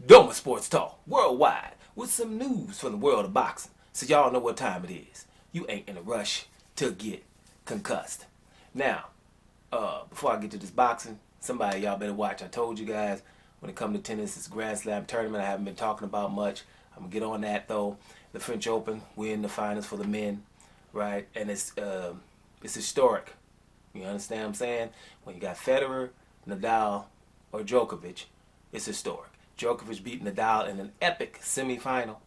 Doma Sports Talk worldwide with some news from the world of boxing. So y'all know what time it is. You ain't in a rush to get concussed. Now, before I get to this boxing, somebody y'all better watch. I told you guys when it comes to tennis, it's a Grand Slam tournament. I haven't been talking about much. I'm gonna get on that though. The French Open, we're in the finals for the men, right? And it's historic. You understand what I'm saying? When you got Federer, Nadal, or Djokovic, it's historic. Djokovic beat Nadal in an epic semifinal,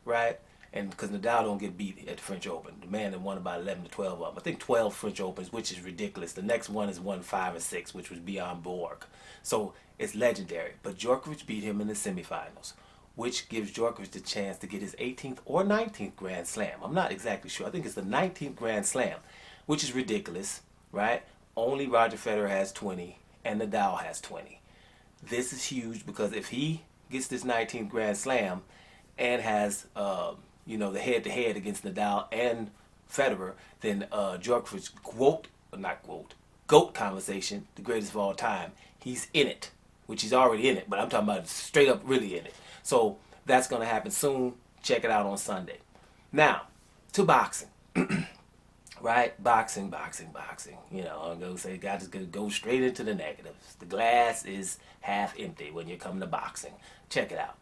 right? And because Nadal don't get beat at the French Open. The man that won about 11 to 12 of them. I think 12 French Opens, which is ridiculous. The next one is won 5 or 6, which was Bjorn Borg. So it's legendary. But Djokovic beat him in the semifinals, which gives Djokovic the chance to get his 18th or 19th Grand Slam. I'm not exactly sure. I think it's the 19th Grand Slam, which is ridiculous, right? Only Roger Federer has 20 and Nadal has 20. This is huge because if he gets this 19th Grand Slam and has, the head-to-head against Nadal and Federer, then Djokovic GOAT conversation, the greatest of all time, he's in it, which he's already in it, but I'm talking about straight up really in it. So that's going to happen soon. Check it out on Sunday. Now, to boxing. Right? Boxing. You know, I'm going to say, God is going to go straight into the negatives. The glass is half empty when you're coming to boxing. Check it out.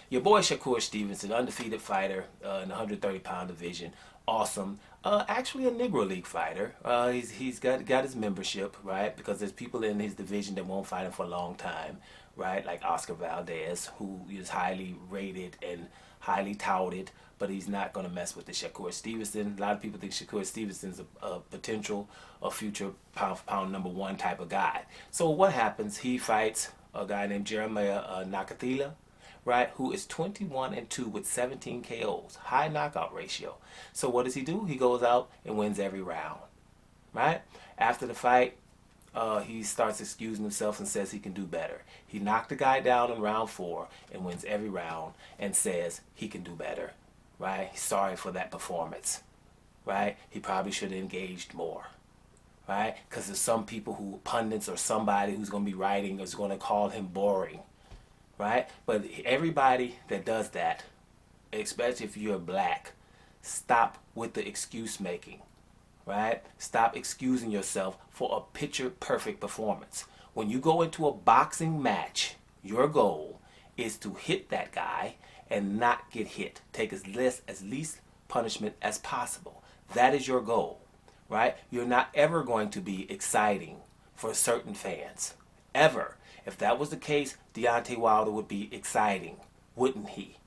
Your boy Shakur Stevenson, undefeated fighter in the 130-pound division. Awesome. Actually a Negro League fighter. He's got his membership, right? Because there's people in his division that won't fight him for a long time, right? Like Oscar Valdez, who is highly rated and highly touted, but he's not going to mess with the Shakur Stevenson. A lot of people think Shakur Stevenson's a potential or future pound number one type of guy. So what happens? He fights a guy named Jeremiah Nakathila, right, who is 21-2 with 17 KOs, high knockout ratio. So what does he do? He goes out and wins every round, right? After the fight, he starts excusing himself and says he can do better. He knocked the guy down in round 4 and wins every round and says he can do better, right? He's sorry for that performance, right? He probably should have engaged more, right? Because there's some people who, pundits or somebody who's going to be writing is going to call him boring, right? But everybody that does that, especially if you're black, stop with the excuse making, right? Stop excusing yourself for a picture perfect performance. When you go into a boxing match, your goal is to hit that guy and not get hit. Take as least punishment as possible. That is your goal, right? You're not ever going to be exciting for certain fans, ever. If that was the case, Deontay Wilder would be exciting, wouldn't he?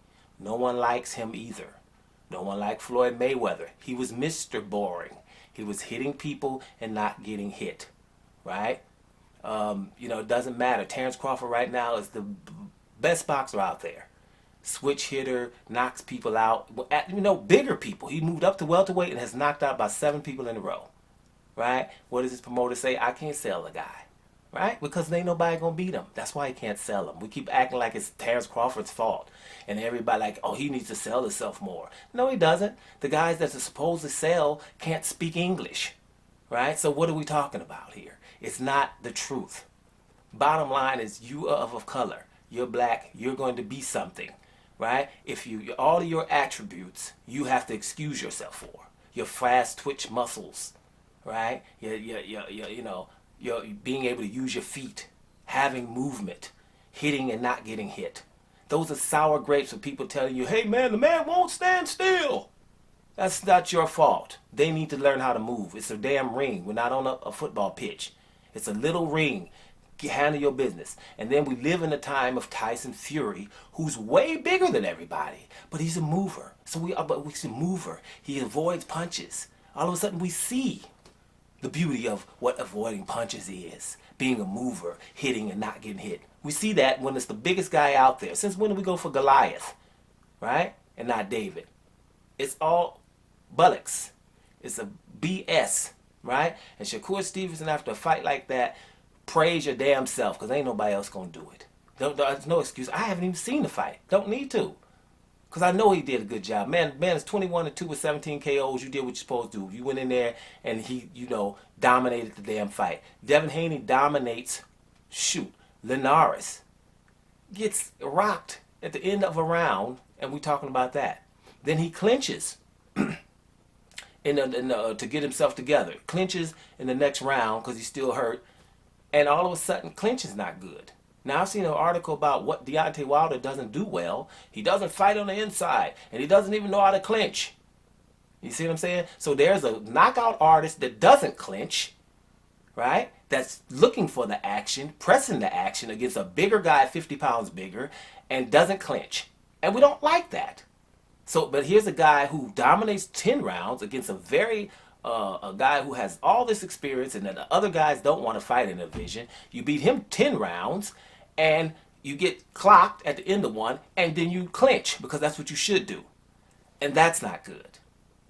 No one likes him either. No one liked Floyd Mayweather. He was Mr. Boring. He was hitting people and not getting hit, right? It doesn't matter. Terrence Crawford right now is the best boxer out there. Switch hitter, knocks people out. Bigger people. He moved up to welterweight and has knocked out about 7 people in a row, right? What does his promoter say? I can't sell the guy. Right? Because there ain't nobody gonna beat him. That's why he can't sell him. We keep acting like it's Terrence Crawford's fault. And everybody like, oh, he needs to sell himself more. No, he doesn't. The guys that are supposed to sell can't speak English. Right? So what are we talking about here? It's not the truth. Bottom line is you are of color. You're black. You're going to be something. Right? If all of your attributes, you have to excuse yourself for. Your fast twitch muscles. Right? You're being able to use your feet, having movement, hitting and not getting hit. Those are sour grapes of people telling you, hey man, the man won't stand still. That's not your fault. They need to learn how to move. It's a damn ring. We're not on a football pitch. It's a little ring. Handle your business. And then we live in a time of Tyson Fury, who's way bigger than everybody, but he's a mover. He's a mover. He avoids punches. All of a sudden we see the beauty of what avoiding punches is. Being a mover, hitting and not getting hit. We see that when it's the biggest guy out there. Since when do we go for Goliath? Right? And not David. It's all bullocks. It's a BS. Right? And Shakur Stevenson, after a fight like that, praise your damn self, because ain't nobody else going to do it. There's no excuse. I haven't even seen the fight. Don't need to. Because I know he did a good job. Man is 21-2 with 17 KOs. You did what you're supposed to do. You went in there and he, dominated the damn fight. Devin Haney dominates, Linares gets rocked at the end of a round, and we're talking about that. Then he clinches to get himself together. Clinches in the next round because he's still hurt, and all of a sudden, clinch is not good. Now, I've seen an article about what Deontay Wilder doesn't do well. He doesn't fight on the inside, and he doesn't even know how to clinch. You see what I'm saying? So there's a knockout artist that doesn't clinch, right? That's looking for the action, pressing the action against a bigger guy, 50 pounds bigger, and doesn't clinch. And we don't like that. So, but here's a guy who dominates 10 rounds against a guy who has all this experience, and then the other guys don't want to fight in a division. You beat him 10 rounds, and you get clocked at the end of one, and then you clinch because that's what you should do. And that's not good,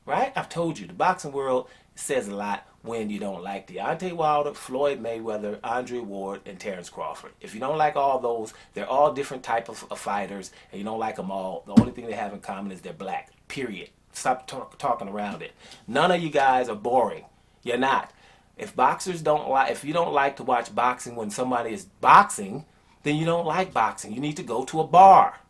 right? I've told you, the boxing world says a lot when you don't like Deontay Wilder, Floyd Mayweather, Andre Ward, and Terrence Crawford. If you don't like all those, they're all different type of fighters, and you don't like them all. The only thing they have in common is they're black, period. Stop talking around it. None of you guys are boring. You're not. If you don't like to watch boxing when somebody is boxing, then you don't like boxing. You need to go to a bar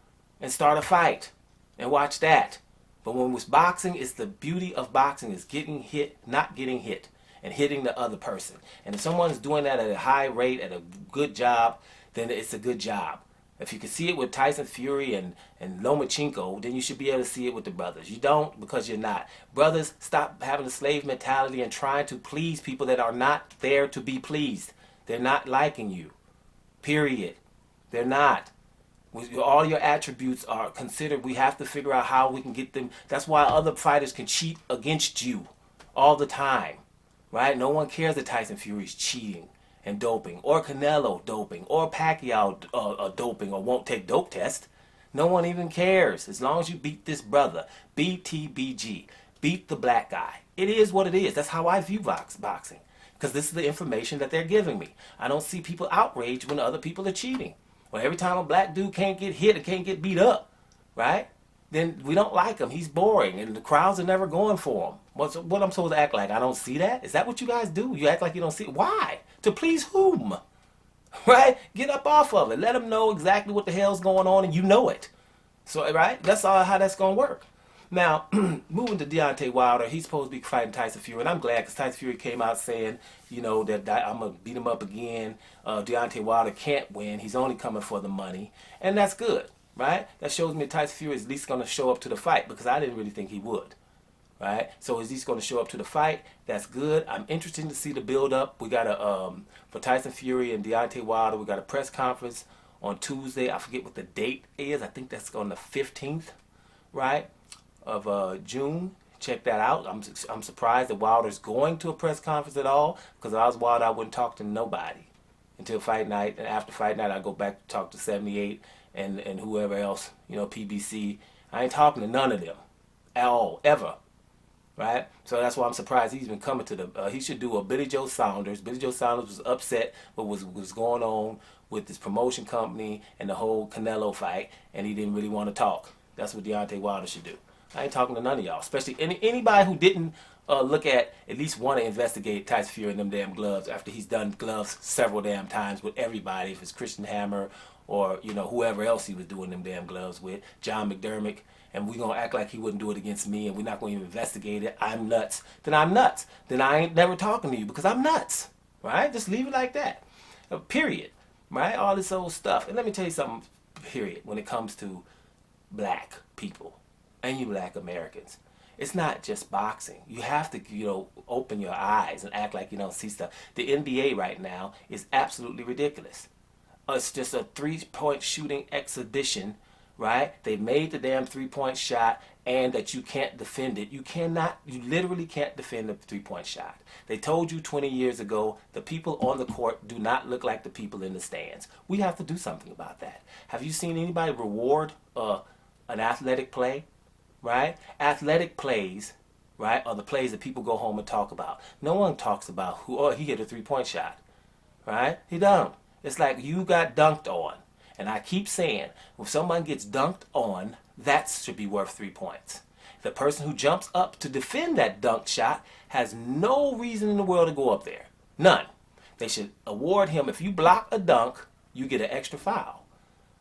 and start a fight and watch that. But when it's boxing, it's the beauty of boxing is getting hit, not getting hit, and hitting the other person. And if someone is doing that at a high rate, at a good job, then it's a good job. If you can see it with Tyson Fury and Lomachenko, then you should be able to see it with the brothers. You don't because you're not. Brothers, stop having a slave mentality and trying to please people that are not there to be pleased. They're not liking you. Period. They're not. All your attributes are considered. We have to figure out how we can get them. That's why other fighters can cheat against you all the time, right? No one cares that Tyson Fury's cheating and doping, or Canelo doping, or Pacquiao doping, or won't take dope test. No one even cares as long as you beat this brother. BTBG. Beat the black guy. It is what it is. That's how I view boxing, because this is the information that they're giving me. I don't see people outraged when other people are cheating. Well, every time a black dude can't get hit or can't get beat up, right? Then we don't like him. He's boring, and the crowds are never going for him. What I'm supposed to act like? I don't see that? Is that what you guys do? You act like you don't see it? Why? To please whom? Right? Get up off of it. Let them know exactly what the hell's going on, and you know it. So, right? That's all how that's going to work. Now, moving to Deontay Wilder, he's supposed to be fighting Tyson Fury, and I'm glad because Tyson Fury came out saying, that I'm going to beat him up again. Deontay Wilder can't win. He's only coming for the money, and that's good, right? That shows me that Tyson Fury is at least going to show up to the fight because I didn't really think he would, right? So is he going to show up to the fight? That's good. I'm interested to see the build-up. We got for Tyson Fury and Deontay Wilder, we got a press conference on Tuesday. I forget what the date is. I think that's on the 15th, right? Of June. Check that out. I'm surprised that Wilder's going to a press conference at all, because if I was Wilder, I wouldn't talk to nobody until fight night, and after fight night I go back to talk to 78 and whoever else, PBC. I ain't talking to none of them at all, ever, right? So that's why I'm surprised he's been coming to the he should do a Billy Joe Saunders. Billy Joe Saunders was upset what was going on with this promotion company and the whole Canelo fight, and he didn't really want to talk. That's what Deontay Wilder should do. I ain't talking to none of y'all, especially anybody who didn't look at least want to investigate Tyson Fury and them damn gloves after he's done gloves several damn times with everybody, if it's Christian Hammer or whoever else he was doing them damn gloves with, John McDermott, and we gonna act like he wouldn't do it against me, and we're not gonna even investigate it. I'm nuts. Then I'm nuts. Then I ain't never talking to you because I'm nuts, right? Just leave it like that. Period. Right? All this old stuff. And let me tell you something. Period. When it comes to black people and you black Americans, it's not just boxing. You have to, open your eyes and act like you don't see stuff. The NBA right now is absolutely ridiculous. It's just a three-point shooting exhibition, right? They made the damn three-point shot, and that you can't defend it. You literally can't defend a three-point shot. They told you 20 years ago, the people on the court do not look like the people in the stands. We have to do something about that. Have you seen anybody reward an athletic play? Right? Athletic plays, right, are the plays that people go home and talk about. No one talks about he hit a three-point shot, right? He don't. It's like you got dunked on. And I keep saying, if someone gets dunked on, that should be worth 3 points. The person who jumps up to defend that dunk shot has no reason in the world to go up there. None. They should award him, if you block a dunk, you get an extra foul.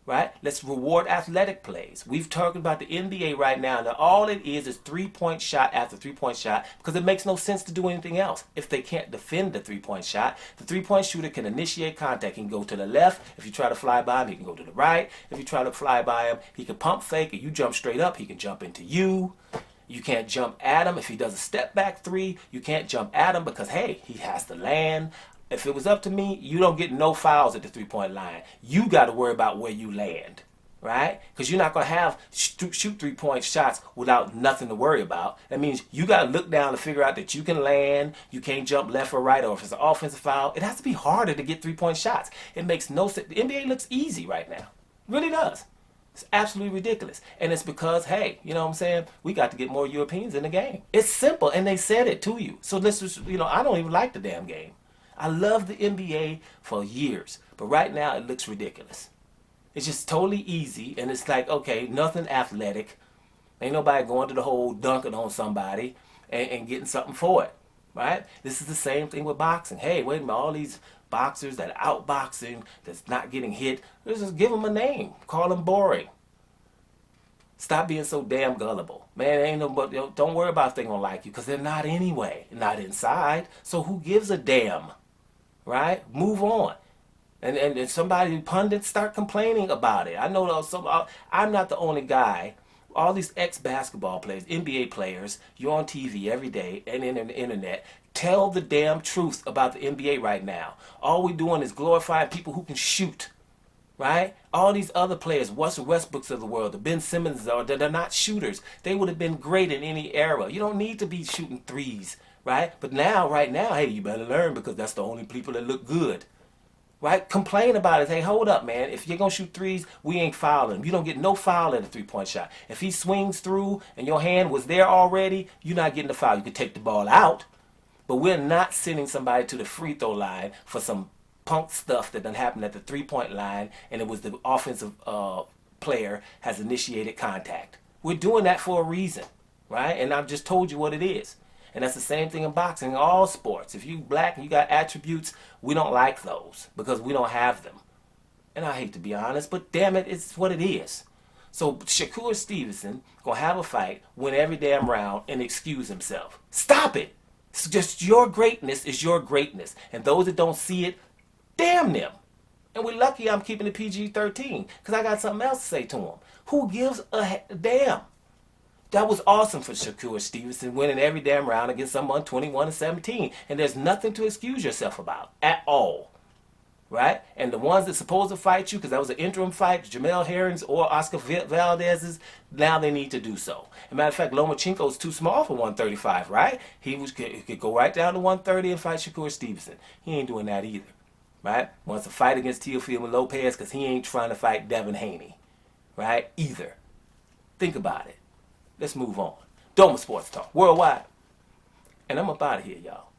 right? Let's reward athletic plays. We've talked about the NBA right now, and all it is three-point shot after three-point shot, because it makes no sense to do anything else. If they can't defend the three-point shot, the three-point shooter can initiate contact. He can go to the left. If you try to fly by him, he can go to the right. If you try to fly by him, he can pump fake. If you jump straight up, he can jump into you. You can't jump at him. If he does a step back three, you can't jump at him because, hey, he has to land. If it was up to me, you don't get no fouls at the three-point line. You got to worry about where you land, right? Because you're not going to have shoot three-point shots without nothing to worry about. That means you got to look down to figure out that you can land. You can't jump left or right, or if it's an offensive foul, it has to be harder to get three-point shots. It makes no sense. The NBA looks easy right now. It really does. It's absolutely ridiculous. And it's because, hey, you know what I'm saying? We got to get more Europeans in the game. It's simple, and they said it to you. So let's just, I don't even like the damn game. I love the NBA for years, but right now it looks ridiculous. It's just totally easy, and it's like, okay, nothing athletic. Ain't nobody going to the hole dunking on somebody and getting something for it, right? This is the same thing with boxing. Hey, wait a minute, all these boxers that are outboxing, that's not getting hit, let's just give them a name. Call them boring. Stop being so damn gullible. Man, ain't nobody, don't worry about if they're going to like you, because they're not anyway, not inside. So who gives a damn? Right? Move on. And somebody, pundits, start complaining about it. I know I'm not the only guy. All these ex-basketball players, NBA players, you're on TV every day and in the internet. Tell the damn truth about the NBA right now. All we're doing is glorifying people who can shoot. Right? All these other players, Russell Westbrooks of the world, the Ben Simmons, they're not shooters. They would have been great in any era. You don't need to be shooting threes. Right? But now, right now, hey, you better learn because that's the only people that look good. Right? Complain about it. Hey, hold up, man. If you're going to shoot threes, we ain't fouling him. You don't get no foul at a three-point shot. If he swings through and your hand was there already, you're not getting the foul. You can take the ball out, but we're not sending somebody to the free throw line for some punk stuff that done happened at the three-point line and it was the offensive player has initiated contact. We're doing that for a reason, right? And I've just told you what it is. And that's the same thing in boxing, in all sports. If you black and you got attributes, we don't like those because we don't have them. And I hate to be honest, but damn it, it's what it is. So Shakur Stevenson gonna have a fight, win every damn round, and excuse himself. Stop it. It's just your greatness is your greatness. And those that don't see it, damn them. And we're lucky I'm keeping the PG-13 because I got something else to say to him. Who gives a damn? That was awesome for Shakur Stevenson, winning every damn round against someone 21-17. And there's nothing to excuse yourself about at all. Right? And the ones that supposed to fight you, because that was an interim fight, Jamel Herring's or Oscar Valdez's, now they need to do so. As a matter of fact, Lomachenko's too small for 135, right? He could go right down to 130 and fight Shakur Stevenson. He ain't doing that either. Right? Wants to fight against Teofimo Lopez because he ain't trying to fight Devin Haney. Right? Either. Think about it. Let's move on. Doma Sports Talk, worldwide. And I'm up out of here, y'all.